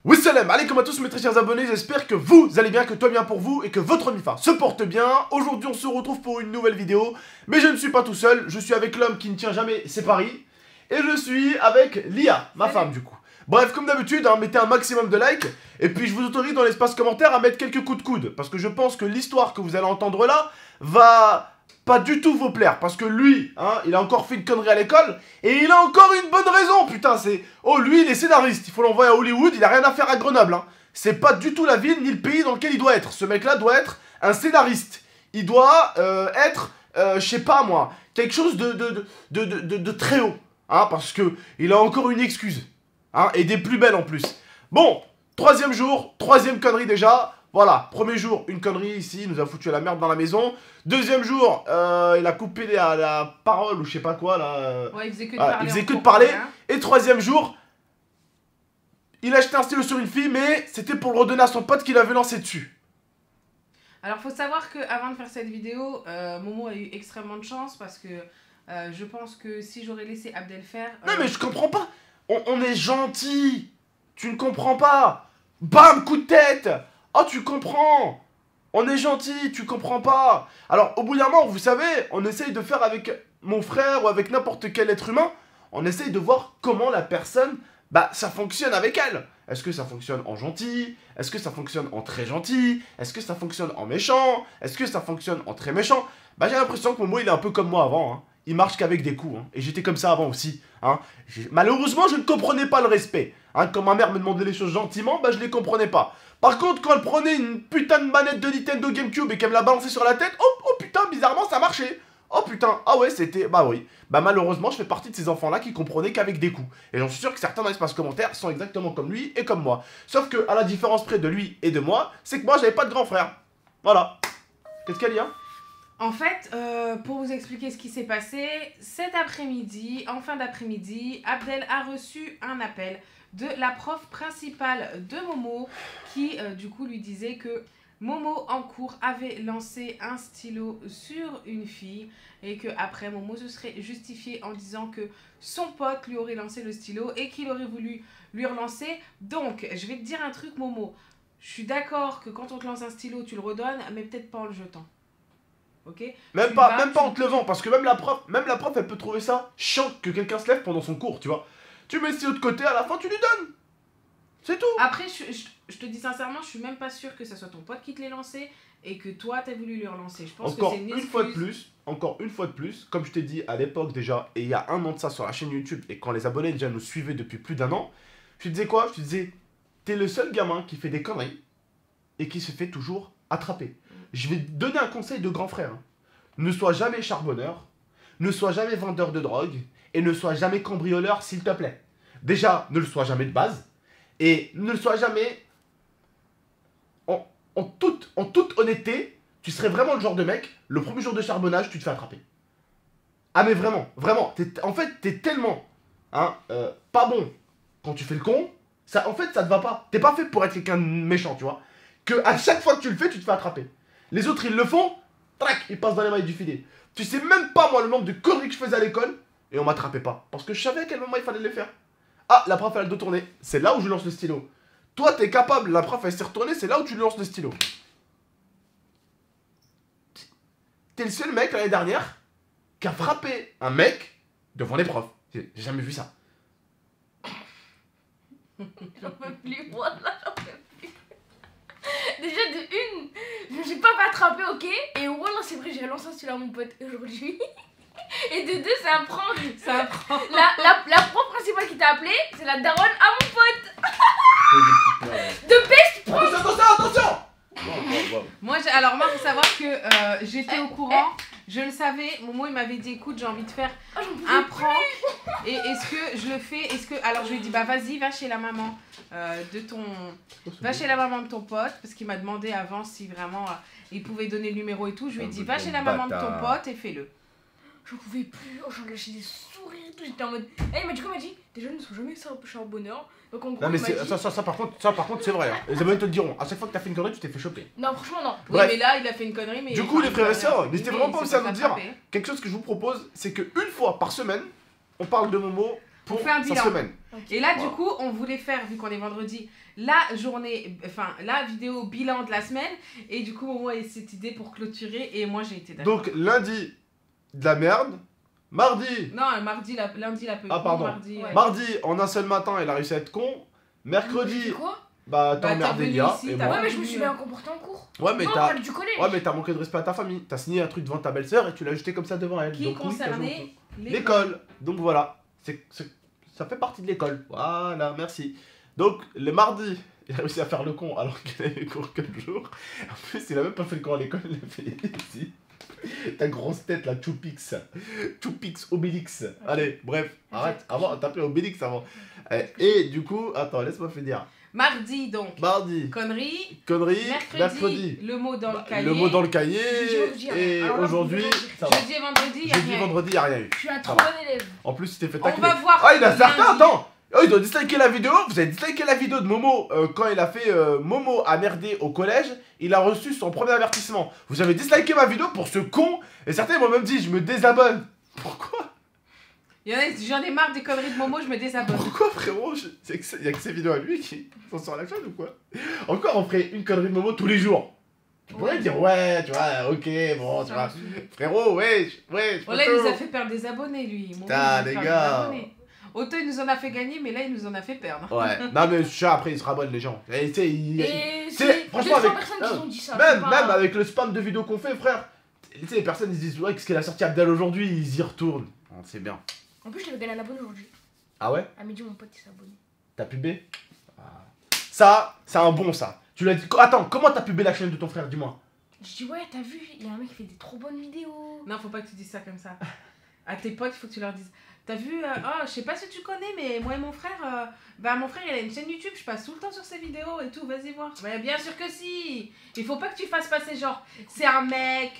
Salam alaikum à tous mes très chers abonnés, j'espère que vous allez bien, que tout va bien pour vous et que votre MIFA se porte bien. Aujourd'hui on se retrouve pour une nouvelle vidéo, mais je ne suis pas tout seul, je suis avec l'homme qui ne tient jamais ses paris. Et je suis avec Lia, ma femme du coup. Bref, comme d'habitude, mettez un maximum de likes. Et puis je vous autorise dans l'espace commentaire à mettre quelques coups de coude. Parce que je pense que l'histoire que vous allez entendre là va pas du tout vous plaire. Parce que lui, il a encore fait une connerie à l'école. Et il a encore une bonne raison, putain, c'est... Oh, lui, il est scénariste, il faut l'envoyer à Hollywood, il a rien à faire à Grenoble. C'est pas du tout la ville ni le pays dans lequel il doit être. Ce mec-là doit être un scénariste. Il doit être, je sais pas moi, quelque chose de très haut. Parce que il a encore une excuse. Et des plus belles en plus. Bon, troisième jour, troisième connerie déjà. Voilà, premier jour, une connerie ici, il nous a foutu la merde dans la maison. Deuxième jour, il a coupé la parole ou je sais pas quoi là. Ouais, il faisait que de parler. Il faisait que de parler. Et troisième jour, il a acheté un stylo sur une fille, mais c'était pour le redonner à son pote qui l'avait lancé dessus. Alors, faut savoir qu'avant de faire cette vidéo, Momo a eu extrêmement de chance parce que je pense que si j'aurais laissé Abdel faire... Non mais je comprends pas. On est gentil. Tu ne comprends pas. Bam, coup de tête. Oh, tu comprends. On est gentil, tu comprends pas. Alors, au bout d'un moment, vous savez, on essaye de faire avec mon frère ou avec n'importe quel être humain, on essaye de voir comment la personne, ça fonctionne avec elle. Est-ce que ça fonctionne en gentil? Est-ce que ça fonctionne en très gentil? Est-ce que ça fonctionne en méchant? Est-ce que ça fonctionne en très méchant? J'ai l'impression que Momo, il est un peu comme moi avant, Il marche qu'avec des coups, Et j'étais comme ça avant aussi, Malheureusement, je ne comprenais pas le respect. Quand ma mère me demandait les choses gentiment, je les comprenais pas. Par contre, quand elle prenait une putain de manette de Nintendo GameCube et qu'elle me la balançait sur la tête, oh putain, bizarrement, ça marchait. Oh putain, ah ouais, c'était... oui. Malheureusement, je fais partie de ces enfants-là qui comprenaient qu'avec des coups. Et j'en suis sûr que certains dans l'espace commentaire sont exactement comme lui et comme moi. Sauf que, à la différence près de lui et de moi, c'est que moi, j'avais pas de grand frère. Voilà. Qu'est-ce qu'elle y a ? En fait, pour vous expliquer ce qui s'est passé, cet après-midi, en fin d'après-midi, Abdel a reçu un appel de la prof principale de Momo qui, du coup, lui disait que Momo, en cours, avait lancé un stylo sur une fille et que après Momo se serait justifié en disant que son pote lui aurait lancé le stylo et qu'il aurait voulu lui relancer. Donc, je vais te dire un truc, Momo. Je suis d'accord que quand on te lance un stylo, tu le redonnes, mais peut-être pas en le jetant. Ok. Même pas en te levant, parce que même la prof, elle peut trouver ça chiant que quelqu'un se lève pendant son cours, tu vois. Tu mets le stylo de côté, à la fin, tu lui donnes. C'est tout. Après, je te dis sincèrement, je suis même pas sûre que ça soit ton pote qui te l'ait lancé et que toi, t'as voulu lui relancer. Je pense encore que c'est une fois de plus, encore une fois de plus, comme je t'ai dit à l'époque déjà, et il y a un an de ça sur la chaîne YouTube, et quand les abonnés déjà nous suivaient depuis plus d'un an, je te disais quoi? Je te disais, t'es le seul gamin qui fait des conneries et qui se fait toujours attraper. Je vais te donner un conseil de grand frère. Ne sois jamais charbonneur, ne sois jamais vendeur de drogue, et ne sois jamais cambrioleur, s'il te plaît. Déjà, ne le sois jamais de base, et ne le sois jamais... En toute honnêteté, tu serais vraiment le genre de mec, le premier jour de charbonnage, tu te fais attraper. Ah mais vraiment, en fait, t'es tellement pas bon quand tu fais le con, en fait, ça te va pas. T'es pas fait pour être quelqu'un de méchant, tu vois. Que à chaque fois que tu le fais, tu te fais attraper. Les autres, ils le font, trac, ils passent dans les mailles du filet. Tu sais même pas, moi, le nombre de conneries que je faisais à l'école, et on m'attrapait pas. Parce que je savais à quel moment il fallait les faire. Ah, la prof, elle a le dos tourné. C'est là où je lance le stylo. Toi, t'es capable, la prof, elle s'est retournée, c'est là où tu lances le stylo. T'es le seul mec, l'année dernière, qui a frappé un mec devant les profs. J'ai jamais vu ça. J'en peux plus, moi, là, j'en peux plus. Déjà, de une, je me suis pas fait attraper, ok? Et voilà, c'est vrai, j'ai lancé un stylo à mon pote aujourd'hui. Et de deux, c'est un prank. C'est un prank. La prof principale qui t'a appelé, c'est la daronne à mon pote. De best prank. Attention. Moi, faut savoir que j'étais au courant, je le savais. Momo, il m'avait dit, écoute, j'ai envie de faire un prank. Et est-ce que je le fais? Alors, je lui ai dit, vas-y, va chez la maman va chez la maman de ton pote, parce qu'il m'a demandé avant si vraiment il pouvait donner le numéro et tout. Je lui ai dit, va chez la maman de ton pote et fais-le. J'en pouvais plus, j'en lâchais des sourires et tout, j'étais en mode... il m'a dit quoi? Il m'a dit, des jeunes ne sont jamais charbonneurs. Donc en gros, non mais dit... ça par contre c'est vrai. Les abonnés te le diront, à chaque fois que t'as fait une connerie, tu t'es fait choper. Non, franchement non. Oui, mais là, il a fait une connerie, mais... Du coup, les frères et sœurs, n'hésitez vraiment pas aussi à nous dire. Quelque chose que je vous propose, c'est qu'une fois par semaine, on parle de Momo pour faire un sa bilan. semaine. Okay. Et là, du coup, on voulait faire, vu qu'on est vendredi, la journée, enfin la vidéo bilan de la semaine. Et du coup, Momo a eu cette idée pour clôturer et moi j'ai été d'accord. Donc lundi, de la merde. Mardi, Non, lundi, la peu. Ah, pardon. Mardi, ouais. mardi, en un seul matin, il a réussi à être con. Mercredi, Tu quoi? bah Bah, t'as emmerdé t'es revenu Lia ici, et t'as moi. Ouais, mais je me suis bien comporté en cours. Ouais, mais Non, on t'as parle du collège. ouais, mais t'as manqué de respect à ta famille. T'as signé un truc devant ta belle-sœur et tu l'as jeté comme ça devant elle. Qui Donc, oui, t'as joué au con. concernait L'école. Donc voilà, ça fait partie de l'école. Voilà, merci. Donc le mardi, il a réussi à faire le con alors qu'il avait cours que le jour. En plus, il a même pas fait le con à l'école, il l'a fait ici. Ta grosse tête là, Choupix. Choupix, Obélix. Allez, bref, arrête. Avant, t'appelais Obélix avant. Et du coup, attends, laisse-moi finir. Mardi, donc. Mardi, Connerie. connerie. Mercredi, le mot dans le cahier. Le mot dans le cahier. Jeudi, Et alors là, aujourd'hui, vous pouvez ça va. Jeudi et vendredi, il y a Jeudi, rien. vendredi, y'a rien eu. Je suis un Ça trop va. bon élève. En plus, tu t'es fait On tacler. va voir. Ah, il a certains, lundi. attends. Oh, ils ont disliké la vidéo. Vous avez disliké la vidéo de Momo quand il a fait Momo a merdé au collège. Il a reçu son premier avertissement. Vous avez disliké ma vidéo pour ce con. Et certains m'ont même dit je me désabonne. Pourquoi? J'en ai marre des conneries de Momo, je me désabonne. Pourquoi frérot? Il y a que ces vidéos à lui qui sont sur la chaîne ou quoi? Encore on ferait une connerie de Momo tous les jours. Tu pourrais dire ouais, tu vois, ok, bon, tu vois. Frérot, ouais, je Voilà, il nous a fait perdre des abonnés, lui. Momo, Putain, il nous a fait les perdre gars. des abonnés. Autant il nous en a fait gagner, mais là il nous en a fait perdre. Ouais, non mais je sais, après ils se rabonnent les gens. Et tu sais, Et c'est- c'est franchement, 200 avec- personnes qui ont dit ça. Même, c'est pas- même avec le spam de vidéos qu'on fait, frère, tu sais, les personnes ils se disent ouais, qu'est-ce qu'elle a sorti Abdel aujourd'hui, ils y retournent. Oh, c'est bien. En plus, je l'avais gagné un abonné aujourd'hui. Ah ouais? À midi, mon pote s'est abonné. T'as pubé? Ah. Ça, c'est un bon ça. Tu l'as dit. Attends, comment t'as pubé la chaîne de ton frère, dis-moi? Je dis, ouais, t'as vu, il y a un mec qui fait des trop bonnes vidéos. Non, faut pas que tu dises ça comme ça. À tes potes, il faut que tu leur dises. T'as vu, oh, je sais pas si tu connais, mais moi et mon frère, bah mon frère il a une chaîne YouTube, je passe tout le temps sur ses vidéos et tout, vas-y voir. Bah bien sûr que si. Il faut pas que tu fasses passer genre, c'est un mec.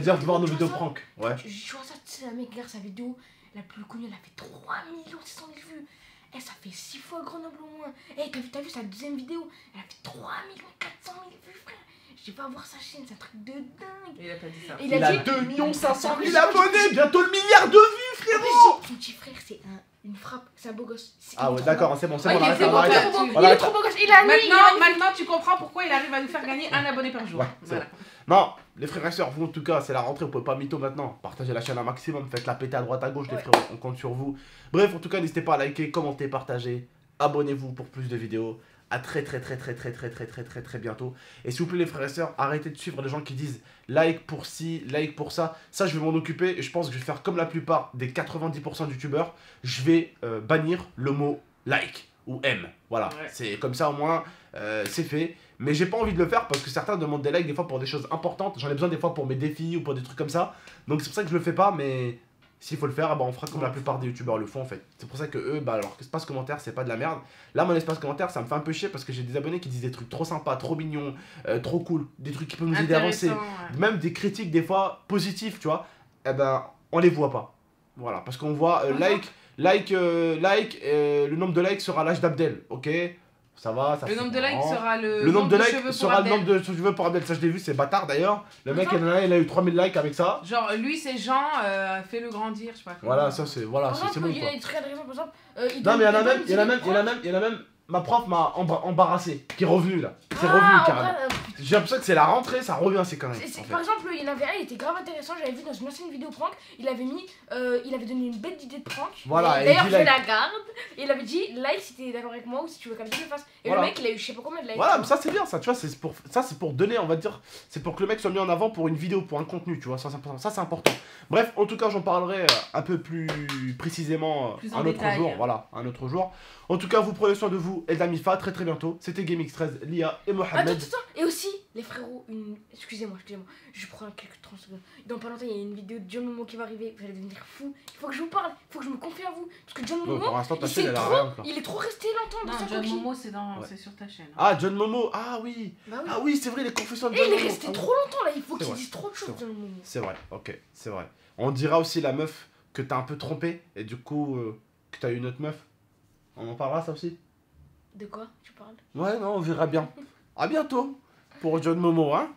Dire de voir nos Tu vidéos vois ça prank. Ouais. Je vois ça, tu sais, un mec, regarde sa vidéo la plus connue, elle a fait 3 600 000 vues. Eh, ça fait 6 fois Grenoble au moins. Eh, t'as vu sa deuxième vidéo? Elle a fait 3 400 000 vues, frère. Je vais pas voir sa chaîne, c'est un truc de dingue. Il a pas dit ça. Et Il a dit 2 500 000 Je- abonnés, bientôt le milliard de vues, En frérot! plus, son petit frère, c'est une frappe, c'est un beau gosse. Ah ouais, d'accord, c'est bon, c'est Ah, bon, il on est arrête, très on beau, arrête. très Il est trop beau, On il est arrête. trop beau gosse. Il a Maintenant, tu comprends pourquoi il arrive à nous faire gagner un abonné par jour. Ouais, c'est Voilà. Non, les frères et sœurs, vous en tout cas, c'est la rentrée, vous pouvez pas mytho maintenant. Partagez la chaîne un maximum, faites-la péter à droite à gauche, les Ouais. frérots, on compte sur vous. Bref, en tout cas, n'hésitez pas à liker, commenter, partager. Abonnez-vous pour plus de vidéos. À très bientôt. Et s'il vous plaît les frères et sœurs, arrêtez de suivre les gens qui disent like pour ci, like pour ça. Ça je vais m'en occuper et je pense que je vais faire comme la plupart des 90% de youtubeurs. Je vais bannir le mot like ou aime. Voilà, Ouais. c'est comme ça au moins c'est fait. Mais j'ai pas envie de le faire parce que certains demandent des likes des fois pour des choses importantes. J'en ai besoin des fois pour mes défis ou pour des trucs comme ça. Donc c'est pour ça que je le fais pas, mais s'il faut le faire, bah on fera comme la plupart des youtubeurs le font en fait. C'est pour ça que eux, bah alors espace commentaire c'est pas de la merde. Là mon espace commentaire ça me fait un peu chier parce que j'ai des abonnés qui disent des trucs trop sympas, trop mignons, trop cool, des trucs qui peuvent nous aider à avancer. Intéressant, ouais. Même des critiques des fois positives, tu vois. Eh ben on les voit pas. Voilà, parce qu'on voit le nombre de likes sera l'âge d'Abdel, ok? Ça va, ça Le fait nombre de likes marrant. sera Le nombre de cheveux likes pour sera le Abdel. nombre de cheveux pour Abdel. Ça, je l'ai vu, c'est bâtard d'ailleurs. Le mec, Enfin. il a eu 3000 likes avec ça. Genre, lui, c'est Jean, fais-le grandir, je sais pas. Voilà, ça c'est voilà, Par c'est exemple, bon il y quoi. a des trucs intéressants, par exemple. Non, mais il y en a même, ma prof m'a embarrassé, qui est revenu là. C'est Ah, revenu en carrément. vrai, J'ai l'impression que c'est la rentrée, ça revient ces conneries. en fait. Par exemple, il y en avait un, il était grave intéressant. J'avais vu dans une ancienne vidéo prank, il avait donné une bête d'idée de prank. Voilà, et D'ailleurs, il je dit la garde. Et il avait dit like si t'es d'accord avec moi ou si tu veux qu'Abdel le fasse. Et Voilà. le mec, il a eu je sais pas combien de likes. Voilà, mais ça c'est bien, ça, tu vois, c'est pour donner, on va dire, c'est pour que le mec soit mis en avant pour une vidéo, pour un contenu, tu vois, ça c'est important. Bref, en tout cas, j'en parlerai un peu plus précisément Plus en un autre détail. jour, voilà, un autre jour. En tout cas, vous prenez soin de vous et d'Amifa, très bientôt. C'était GameX13, Lia et Mohamed. Attends. Et aussi, les frérots, excusez-moi, je prends quelques 30 secondes. Dans pas longtemps, il y a une vidéo de John Momo qui va arriver. Vous allez devenir fou. Il faut que je vous parle, il faut que je me confie à vous. Parce que John Non, Momo, pour l'instant, ta il, chaîne, s'est elle a trop- rien encore. il est trop resté longtemps dans Non, sa John coquille. Momo, Ouais. c'est sur ta chaîne. Ah, John Momo, ah oui. Bah oui. Ah oui, c'est vrai, les confessions de Et John il est Momo. resté Ah oui. trop longtemps là, il faut C'est qu'il vrai. dise trop de choses, C'est John Momo. C'est vrai, ok, c'est vrai. On dira aussi la meuf que t'as un peu trompé et du coup que t'as eu une autre meuf. On en parlera ça aussi? De quoi tu parles? Ouais, non, on verra bien. À bientôt pour John Momo, hein.